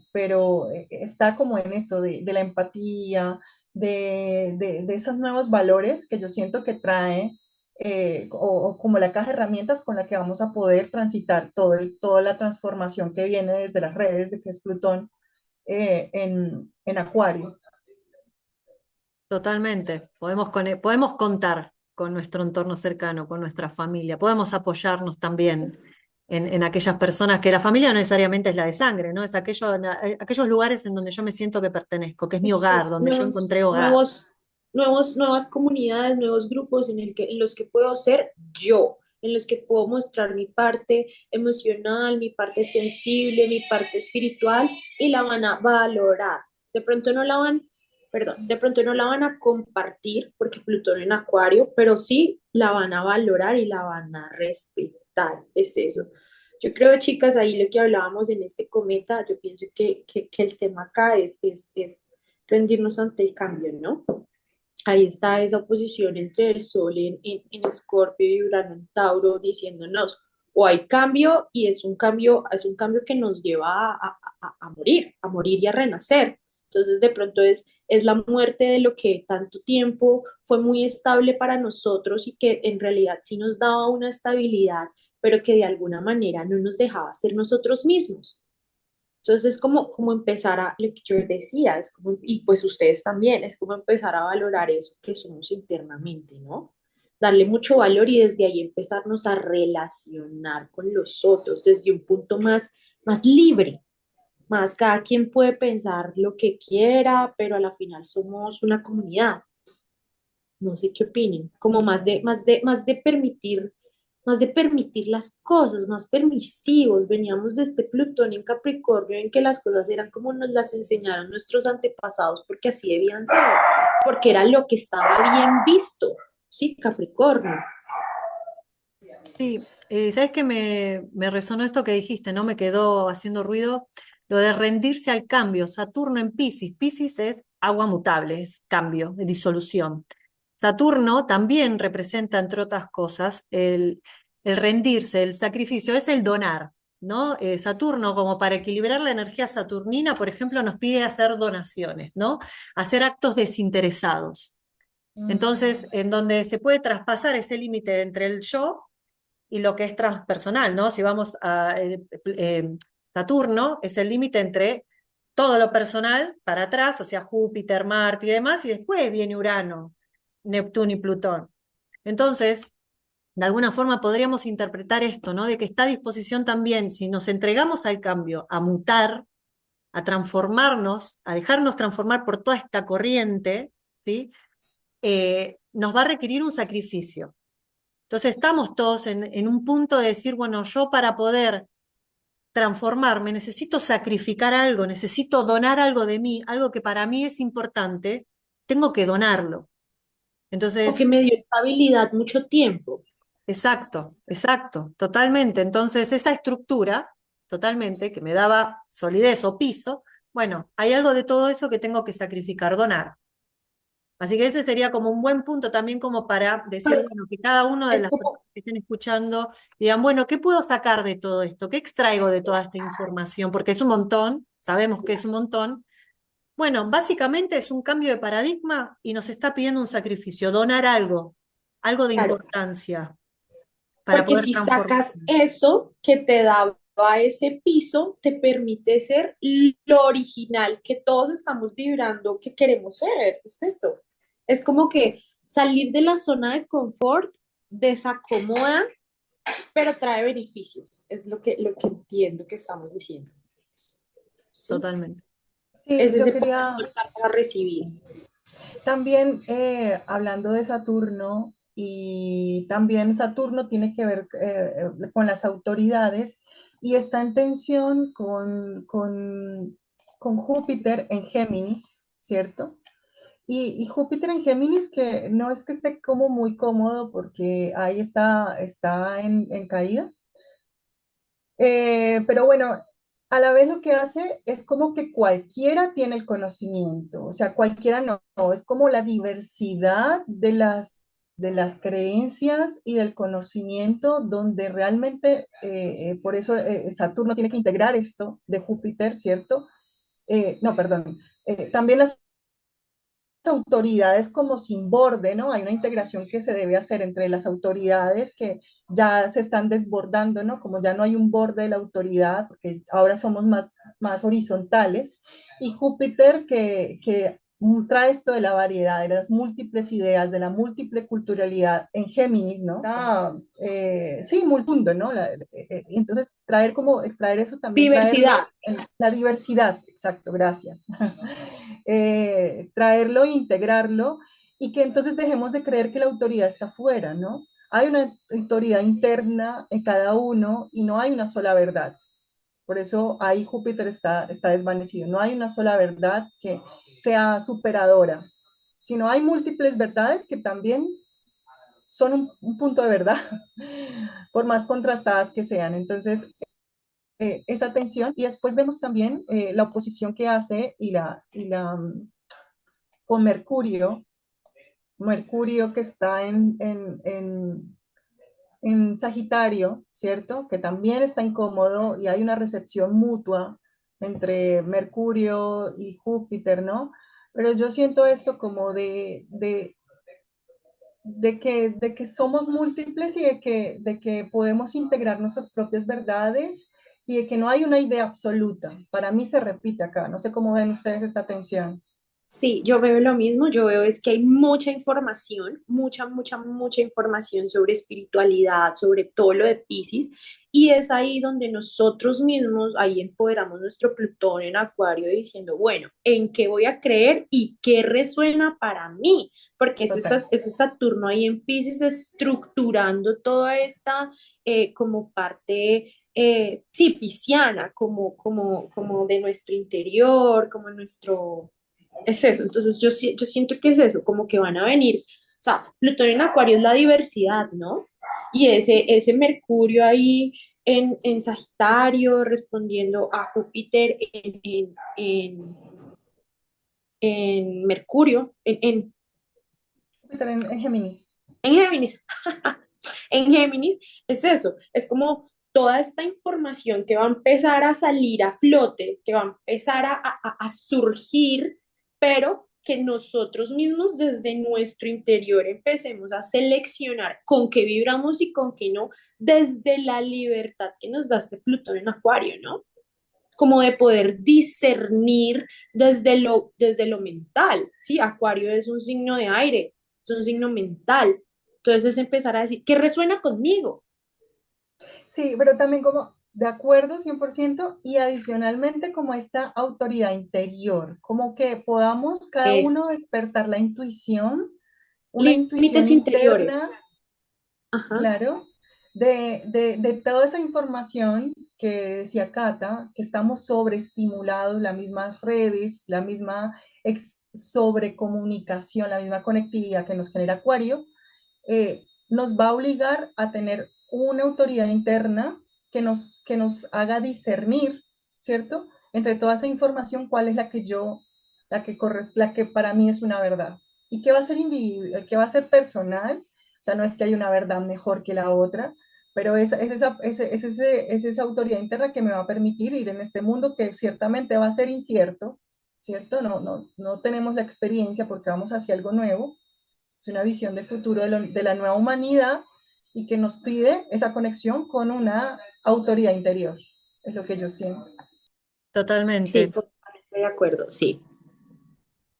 está como en eso de la empatía, de esos nuevos valores que yo siento que trae, o como la caja de herramientas con la que vamos a poder transitar toda la transformación que viene desde las redes, de que es Plutón en Acuario. Totalmente. Podemos contar con nuestro entorno cercano, con nuestra familia. Podemos apoyarnos también en aquellas personas que la familia no necesariamente es la de sangre, ¿no? Es aquellos lugares en donde yo me siento que pertenezco, que es mi hogar, Estos donde yo encontré hogar. nuevas comunidades, nuevos grupos en los que puedo ser yo, en los que puedo mostrar mi parte emocional, mi parte sensible, mi parte espiritual y la van a valorar. De pronto no la van, perdón, de pronto no la van a compartir porque Plutón en Acuario, pero sí la van a valorar y la van a respetar. Es eso. Yo creo, chicas, ahí lo que hablábamos en este cometa, yo pienso que el tema acá es rendirnos ante el cambio, ¿no? Ahí está esa oposición entre el Sol en Escorpio y Urano en Tauro diciéndonos, o hay cambio y es un cambio que nos lleva a morir y a renacer. Entonces, de pronto es la muerte de lo que tanto tiempo fue muy estable para nosotros y que en realidad sí nos daba una estabilidad, pero que de alguna manera no nos dejaba ser nosotros mismos. Entonces es como empezar a, lo que yo decía, es como, y pues ustedes también, es como empezar a valorar eso que somos internamente, ¿no? Darle mucho valor y desde ahí empezarnos a relacionar con los otros desde un punto más libre, más cada quien puede pensar lo que quiera, pero a la final somos una comunidad. No sé qué opinen, como más de permitir las cosas, más permisivos. Veníamos de este Plutón en Capricornio en que las cosas eran como nos las enseñaron nuestros antepasados, porque así debían ser, porque era lo que estaba bien visto, ¿sí? Capricornio. Sí, sabes que me resonó esto que dijiste, ¿no? Me quedó haciendo ruido lo de rendirse al cambio. Saturno en Piscis. Piscis es agua mutable, es cambio, es disolución. Saturno también representa, entre otras cosas, el rendirse, el sacrificio, es el donar, ¿no? Saturno, como para equilibrar la energía saturnina, por ejemplo, nos pide hacer donaciones, ¿no? Hacer actos desinteresados. Entonces, en donde se puede traspasar ese límite entre el yo y lo que es transpersonal, ¿no? Si vamos a Saturno, es el límite entre todo lo personal para atrás, o sea, Júpiter, Marte y demás, y después viene Urano, Neptuno y Plutón. Entonces, de alguna forma podríamos interpretar esto, ¿no? De que está a disposición también, si nos entregamos al cambio, a mutar, a transformarnos, a dejarnos transformar por toda esta corriente, ¿sí? Nos va a requerir un sacrificio. Entonces estamos todos en un punto de decir, bueno, yo para poder transformarme necesito sacrificar algo, necesito donar algo de mí, algo que para mí es importante, tengo que donarlo. O que Entonces, me dio estabilidad mucho tiempo. exacto, exacto, totalmente. Entonces, esa estructura, totalmente, que me daba solidez o piso, bueno, hay algo de todo eso que tengo que sacrificar, donar. Así que ese sería como un buen punto también como para decir, Pero bueno, que cada una de es las como, personas que estén escuchando digan, bueno, ¿qué puedo sacar de todo esto? ¿Qué extraigo de toda esta información? Porque es un montón, sabemos que es un montón. Bueno, básicamente es un cambio de paradigma y nos está pidiendo un sacrificio, donar algo, algo de claro, importancia para porque poder si transformar. sacas eso que te daba ese piso, te permite ser lo original que todos estamos vibrando, que queremos ser. Es eso. Es como que salir de la zona de confort desacomoda, pero trae beneficios. Es lo que entiendo que estamos diciendo. ¿Sí? Totalmente. Es Sí, yo ese poder quería soltar para recibir. también, hablando de Saturno, y también Saturno tiene que ver con las autoridades y está en tensión con Júpiter en Géminis, ¿cierto? Y Júpiter en Géminis, que no es que esté como muy cómodo porque ahí está en caída. Pero bueno, a la vez lo que hace es como que cualquiera tiene el conocimiento, o sea, cualquiera no, es como la diversidad de las creencias y del conocimiento, donde realmente, por eso Saturno tiene que integrar esto de Júpiter, ¿cierto? No, perdón. También las autoridades como sin borde, ¿no? Hay una integración que se debe hacer entre las autoridades que ya se están desbordando, ¿no? Como ya no hay un borde de la autoridad, porque ahora somos más horizontales, y Júpiter que trae esto de la variedad, de las múltiples ideas, de la múltiple culturalidad en Géminis, ¿no? Sí, mundo, ¿no? Entonces, extraer eso también, traerlo, Diversidad. la diversidad, exacto, gracias. Traerlo e integrarlo y que entonces dejemos de creer que la autoridad está fuera, ¿no? Hay una autoridad interna en cada uno y no hay una sola verdad. Por eso ahí Júpiter está desvanecido. No hay una sola verdad que sea superadora, sino hay múltiples verdades que también son un punto de verdad, por más contrastadas que sean. Entonces, esta tensión, y después vemos también la oposición que hace con Mercurio que está en Sagitario, ¿cierto? Que también está incómodo y hay una recepción mutua entre Mercurio y Júpiter, ¿no? Pero yo siento esto como de que somos múltiples y de que podemos integrar nuestras propias verdades y de que no hay una idea absoluta. Para mí se repite acá. No sé cómo ven ustedes esta tensión. Sí, yo veo lo mismo, yo veo es que hay mucha información, mucha información sobre espiritualidad, sobre todo lo de Piscis, y es ahí donde nosotros mismos, ahí empoderamos nuestro Plutón en Acuario diciendo, bueno, ¿en qué voy a creer y qué resuena para mí? Porque Total. ese Saturno ahí en Piscis estructurando toda esta como parte, sí, pisciana, como de nuestro interior, como nuestro es eso, entonces yo siento que es eso, como que van a venir, o sea, Plutón en Acuario es la diversidad, ¿no? Y ese Mercurio ahí en Sagitario respondiendo a Júpiter en Mercurio, Júpiter en Géminis. en Géminis, en Géminis, es eso, es como toda esta información que va a empezar a salir a flote, que va a empezar a surgir, pero que nosotros mismos desde nuestro interior empecemos a seleccionar con qué vibramos y con qué no, desde la libertad que nos da este Plutón en Acuario, ¿no? Como de poder discernir desde lo mental, ¿sí? Acuario es un signo de aire, es un signo mental. Entonces es empezar a decir, ¿qué resuena conmigo? Sí, pero también como de acuerdo 100% y adicionalmente como esta autoridad interior, como que podamos cada Es uno despertar la intuición, una intuición límites interiores. interna, Ajá. claro, de toda esa información que decía Cata, que estamos sobreestimulados, las mismas redes, la misma sobrecomunicación, la misma conectividad que nos genera Acuario, nos va a obligar a tener una autoridad interna que nos haga discernir, ¿cierto? Entre toda esa información, cuál es la que yo, la que para mí es una verdad. Y qué va a ser individual, qué va a ser personal. O sea, no es que haya una verdad mejor que la otra, pero es esa autoridad interna que me va a permitir ir en este mundo que ciertamente va a ser incierto, ¿cierto? No tenemos la experiencia porque vamos hacia algo nuevo, es una visión de futuro de la nueva humanidad y que nos pide esa conexión con una autoridad interior, es lo que yo siento. Sí, Totalmente. totalmente de acuerdo, sí.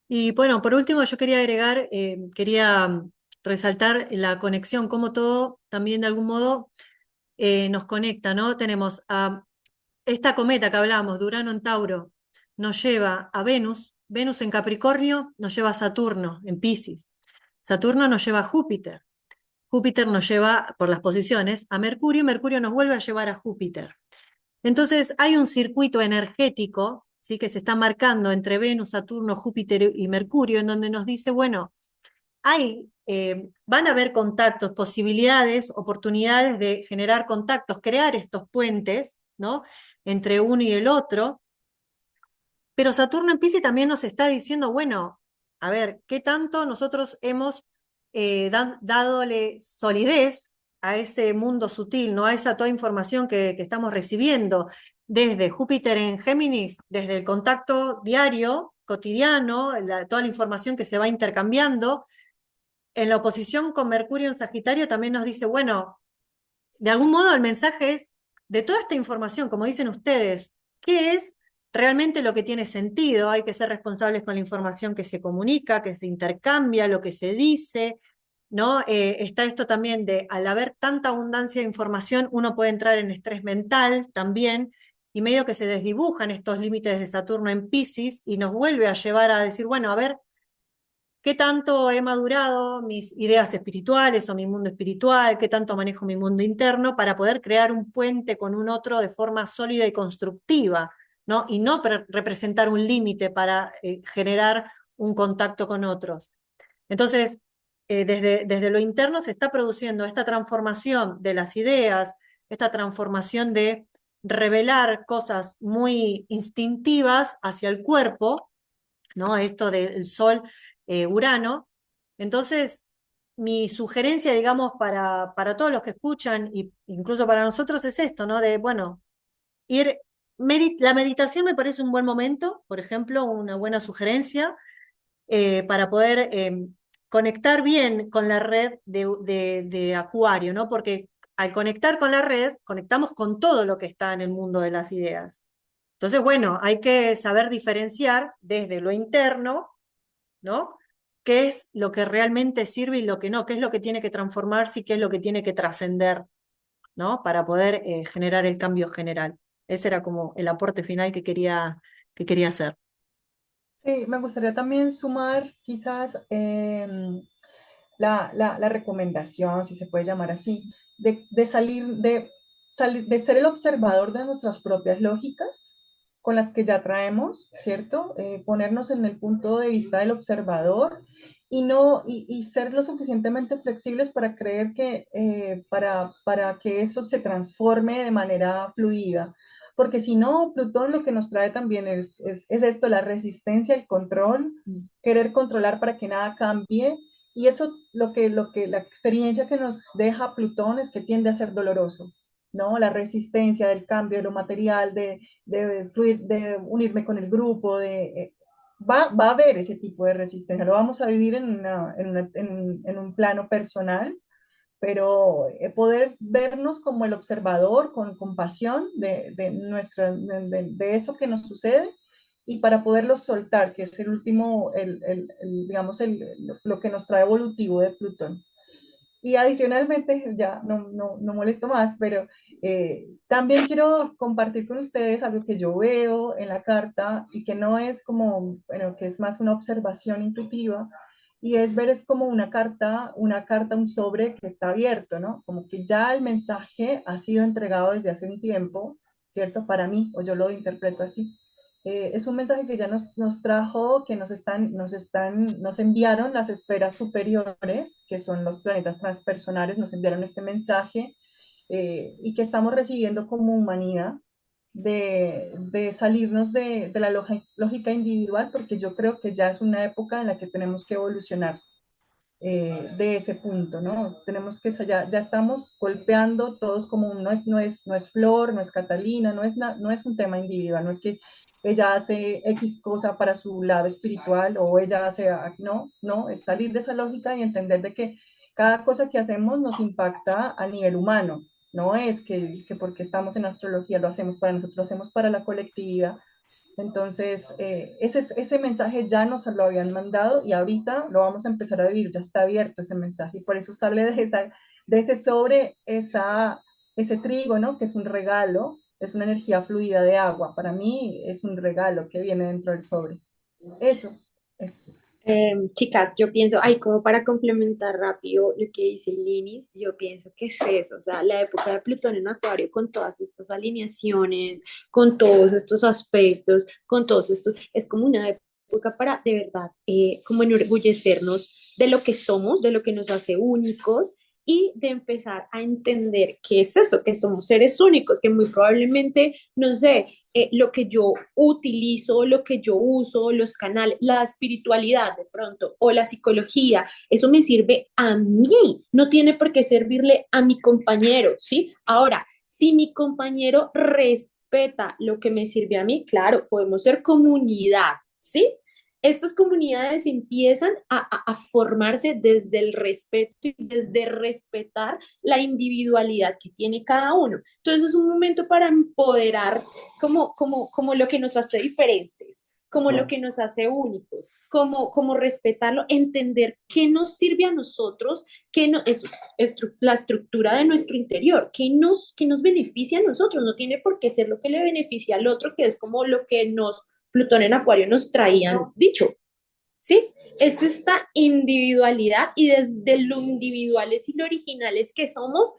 Y bueno, por último, yo quería agregar, quería resaltar la conexión, cómo todo también de algún modo nos conecta, ¿no? Tenemos a esta cometa que hablábamos, de Urano en Tauro, nos lleva a Venus, Venus en Capricornio nos lleva a Saturno en Piscis, Saturno nos lleva a Júpiter, Júpiter nos lleva, por las posiciones, a Mercurio, Mercurio nos vuelve a llevar a Júpiter. Entonces hay un circuito energético, ¿sí? Que se está marcando entre Venus, Saturno, Júpiter y Mercurio, en donde nos dice, bueno, van a haber contactos, posibilidades, oportunidades de generar contactos, crear estos puentes, ¿no? Entre uno y el otro, pero Saturno en Piscis también nos está diciendo, bueno, a ver, ¿qué tanto nosotros hemos dadole solidez a ese mundo sutil, ¿no? A esa toda información que estamos recibiendo desde Júpiter en Géminis, desde el contacto diario, cotidiano, toda la información que se va intercambiando. En la oposición con Mercurio en Sagitario también nos dice, bueno, de algún modo el mensaje es, de toda esta información, como dicen ustedes, ¿qué es realmente lo que tiene sentido? Hay que ser responsables con la información que se comunica, que se intercambia, lo que se dice, ¿no? Está esto también de, al haber tanta abundancia de información, uno puede entrar en estrés mental también, y medio que se desdibujan estos límites de Saturno en Piscis y nos vuelve a llevar a decir, bueno, a ver, ¿qué tanto he madurado mis ideas espirituales o mi mundo espiritual? ¿Qué tanto manejo mi mundo interno para poder crear un puente con un otro de forma sólida y constructiva, ¿no? Y no representar un límite para generar un contacto con otros. Entonces, desde lo interno se está produciendo esta transformación de las ideas, esta transformación de revelar cosas muy instintivas hacia el cuerpo, ¿no? Esto del Sol, Urano. Entonces, mi sugerencia, digamos, para todos los que escuchan, e incluso para nosotros, es esto, ¿no? De, bueno, ir La meditación me parece un buen momento, por ejemplo, una buena sugerencia para poder conectar bien con la red de Acuario, ¿no? Porque al conectar con la red, conectamos con todo lo que está en el mundo de las ideas. Entonces, bueno, hay que saber diferenciar desde lo interno, ¿no? ¿Qué es lo que realmente sirve y lo que no? ¿Qué es lo que tiene que transformarse y qué es lo que tiene que trascender, ¿no? Para poder generar el cambio general. Ese era como el aporte final que quería hacer. Sí, me gustaría también sumar quizás la recomendación, si se puede llamar así, de ser el observador de nuestras propias lógicas con las que ya traemos, ¿cierto? Ponernos en el punto de vista del observador y, no, y ser lo suficientemente flexibles para creer que, para que eso se transforme de manera fluida. Porque si no, Plutón lo que nos trae también es esto, la resistencia, el control, querer controlar para que nada cambie y eso, la experiencia que nos deja Plutón es que tiende a ser doloroso, ¿no? La resistencia del cambio de lo material, de fluir, de unirme con el grupo, va a haber ese tipo de resistencia, lo vamos a vivir en un plano personal, pero poder vernos como el observador con compasión de eso que nos sucede y para poderlo soltar, que es el último, digamos, lo que nos trae evolutivo de Plutón. Y adicionalmente, ya no molesto más, pero también quiero compartir con ustedes algo que yo veo en la carta y que no es como, bueno, que es más una observación intuitiva, y es ver es como un sobre que está abierto, ¿no? Como que ya el mensaje ha sido entregado desde hace un tiempo, ¿cierto? Para mí, o yo lo interpreto así. Es un mensaje que ya nos trajo, que nos enviaron las esferas superiores, que son los planetas transpersonales, nos enviaron este mensaje y que estamos recibiendo como humanidad de salirnos de la lógica individual, porque yo creo que ya es una época en la que tenemos que evolucionar de ese punto, ¿no? Tenemos que, ya estamos golpeando todos como no es Flor, no es Catalina, no es un tema individual, no es que ella hace X cosa para su lado espiritual o ella hace, no, es salir de esa lógica y entender de que cada cosa que hacemos nos impacta a nivel humano, no es que porque estamos en astrología lo hacemos para nosotros, lo hacemos para la colectividad. Entonces, ese mensaje ya nos lo habían mandado y ahorita lo vamos a empezar a vivir, ya está abierto ese mensaje y por eso sale de ese sobre ese trigo, ¿no? Que es un regalo, es una energía fluida de agua. Para mí es un regalo que viene dentro del sobre. Eso es. Chicas, yo pienso, ay, como para complementar rápido lo que dice Lini, yo pienso que es eso, o sea, la época de Plutón en Acuario con todas estas alineaciones, con todos estos aspectos, con todos estos, es como una época para de verdad, como enorgullecernos de lo que somos, de lo que nos hace únicos y de empezar a entender qué es eso, que somos seres únicos, que muy probablemente, no sé, lo que yo utilizo, lo que yo uso, los canales, la espiritualidad de pronto o la psicología, eso me sirve a mí, no tiene por qué servirle a mi compañero, ¿sí? Ahora, si mi compañero respeta lo que me sirve a mí, claro, podemos ser comunidad, ¿sí? Estas comunidades empiezan a formarse desde el respeto y desde respetar la individualidad que tiene cada uno. Entonces es un momento para empoderar como lo que nos hace diferentes, como lo que nos hace únicos, como respetarlo, entender qué nos sirve a nosotros, qué no, es la estructura de nuestro interior, qué nos beneficia a nosotros, no tiene por qué ser lo que le beneficia al otro, que es como lo que Plutón en Acuario nos traían dicho, ¿sí? Es esta individualidad y desde lo individuales y lo originales que somos,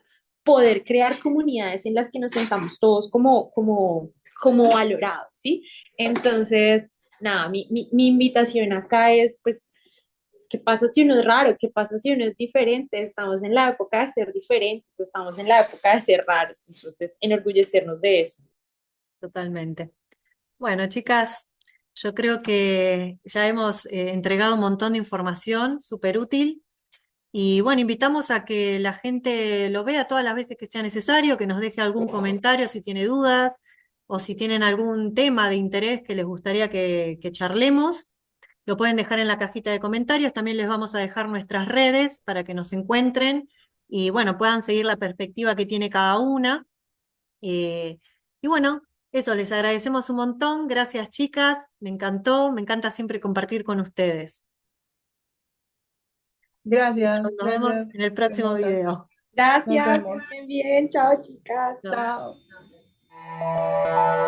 poder crear comunidades en las que nos sentamos todos como valorados, ¿sí? Entonces, nada, mi invitación acá es, pues, ¿qué pasa si uno es raro? ¿Qué pasa si uno es diferente? Estamos en la época de ser diferentes, estamos en la época de ser raros, entonces, enorgullecernos de eso. Totalmente. Bueno, chicas, yo creo que ya hemos entregado un montón de información súper útil y bueno, invitamos a que la gente lo vea todas las veces que sea necesario, que nos deje algún comentario si tiene dudas, o si tienen algún tema de interés que les gustaría que charlemos, lo pueden dejar en la cajita de comentarios. También les vamos a dejar nuestras redes para que nos encuentren y bueno, puedan seguir la perspectiva que tiene cada una. Eh, y bueno, eso, les agradecemos un montón. Gracias, chicas. Me encantó, me encanta siempre compartir con ustedes. Gracias, Nos vemos gracias, en el próximo hermosas. video. Nos Gracias, que vemos. estén bien. Chao, chicas. Chao. Chao.